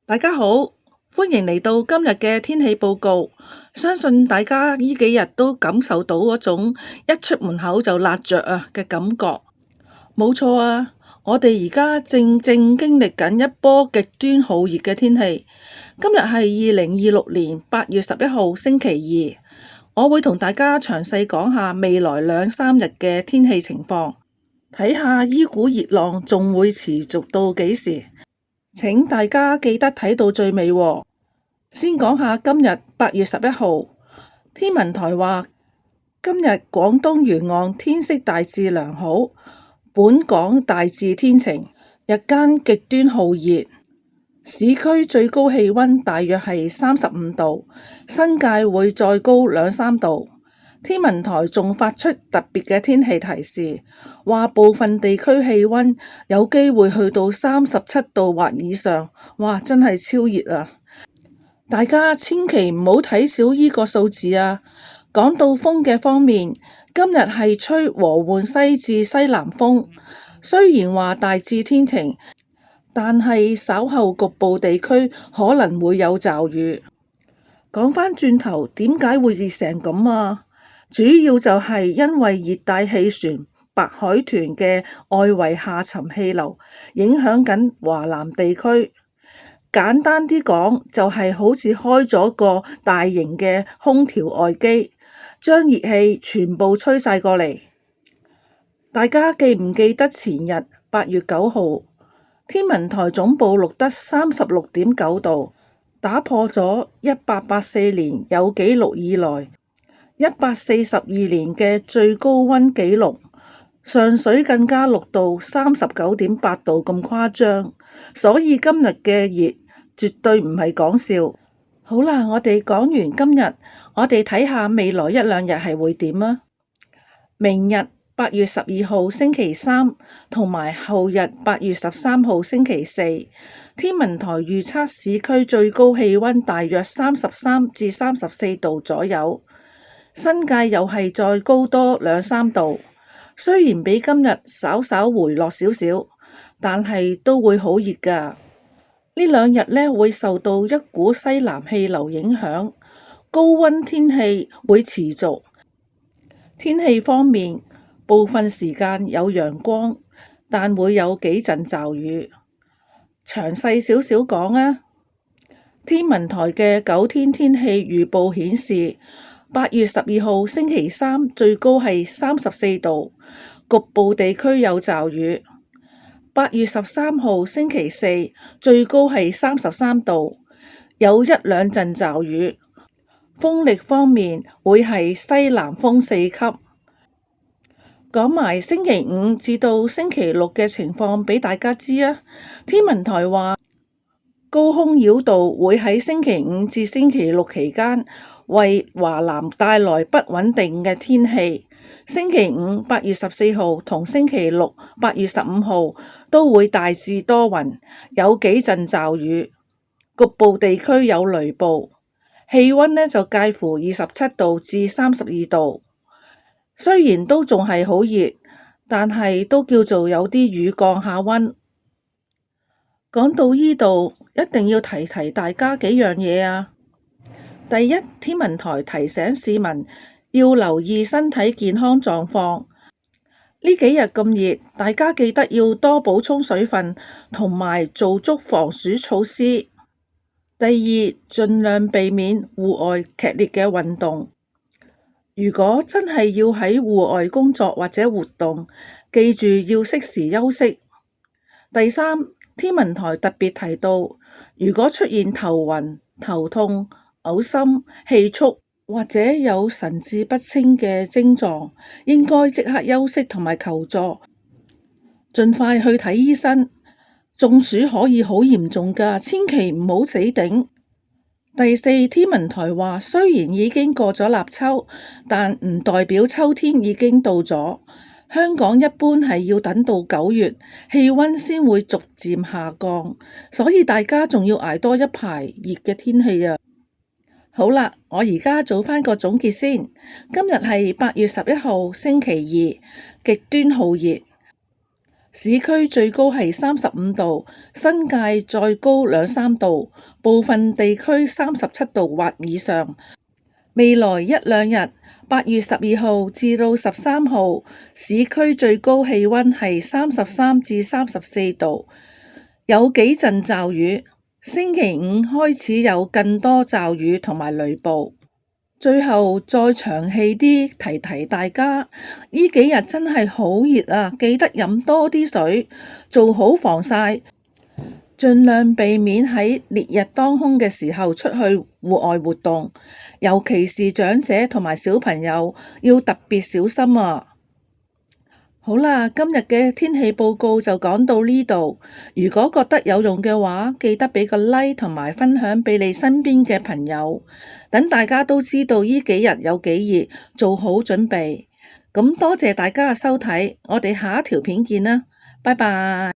大家好，歡迎嚟到今日嘅天氣報告。相信大家呢幾日都感受到嗰種一出門口就辣着嘅感覺。冇錯啊，我哋而家正經歷緊一波極端酷熱嘅天氣。今日係2026年8月11號星期二，我會同大家詳細講下未來2-3日嘅天氣情況，睇下呢股熱浪仲會持續到幾時。請大家記得睇到最尾喎。先講下今日8月11號，天文台話今日廣東沿岸天色大致良好，本港大致天晴，日間極端酷熱，市區最高氣溫大約係35度，新界會再高2-3度。天文台仲發出特別嘅天氣提示，話部分地區氣溫有機會去到37度或以上，哇！真係超熱啊！大家千祈唔好睇小呢個數字啊！講到風嘅方面，今日係吹和緩西至西南風，雖然話大致天晴，但係稍後局部地區可能會有驟雨。講返轉頭，點解會熱成咁啊？主要就係因為熱帶氣旋白海豚嘅外圍下沉氣流影響緊華南地區。簡單啲講，就係好似開咗個大型嘅空調外機，將熱氣全部吹晒過嚟。大家記唔記得前日8月9號，天文台總部錄得36.9度，打破咗1884年有紀錄以來142年嘅最高溫紀錄，上水更加錄到39.8度咁誇張，所以今日嘅熱絕對唔係講笑。好啦，我哋講完今日，我哋睇下未來1-2日係會點啊？明日8月12號星期三同埋後日8月13號星期四，天文台預測市區最高氣溫大約33至34度左右。新界又係再高多2-3度，雖然比今日稍稍回落少少，但係都會好熱㗎。呢2日呢會受到一股西南氣流影響，高溫天氣會持續。天氣方面，部分時間有陽光，但會有幾陣驟雨。詳細少少講啊，天文台嘅9天天氣預報顯示，8月12號星期三最高係34度，局部地區有驟雨。8月13號星期四最高係33度，有1-2陣驟雨。風力方面會係西南風4級。講埋星期五至到星期六嘅情況俾大家知啊。天文台話高空擾動會喺星期五至星期六期間為華南帶來不穩定嘅天氣。星期五8月14號同星期六8月15號都會大致多雲，有幾陣驟雨，局部地區有雷暴。氣溫呢就介乎27度至32度。雖然都仲係好熱，但係都叫做有啲雨降下溫。講到呢度，一定要提提大家幾樣嘢啊。第一，天文台提醒市民要留意身體健康狀況。呢幾日咁熱，大家記得要多補充水分，同埋做足防暑措施。第二，盡量避免戶外劇烈嘅運動。如果真係要喺戶外工作或者活動，記住要適時休息。第三，天文台特別提到，如果出現頭暈、頭痛、嘔心、氣促或者有神志不清嘅症狀，應該即刻休息同埋求助，盡快去睇醫生。中暑可以好嚴重㗎，千祈唔好死頂。第四，天文台話，雖然已經過咗立秋，但唔代表秋天已經到咗。香港一般係要等到9月，氣溫先會逐漸下降，所以大家仲要捱多一排熱嘅天氣啊！好啦，我而家做返個總結先。今日係8月11號星期二，極端酷熱。市區最高係35度，新界再高2、3度，部分地區37度或以上。未來一兩日，8月12號至到13號，市區最高氣溫係33至34度，有幾陣驟雨。星期五開始有更多驟雨同埋雷暴。最後再長氣啲提提大家，呢幾日真係好熱啊！記得飲多啲水，做好防曬，盡量避免喺烈日當空嘅時候出去戶外活動，尤其是長者同埋小朋友要特別小心啊！好啦，今日嘅天氣報告就講到呢度。如果覺得有用嘅話，記得畀個 like 同埋分享畀你身邊嘅朋友，等大家都知道呢幾日有幾熱，做好準備。咁多謝大家嘅收睇，我哋下一條片見啦，拜拜。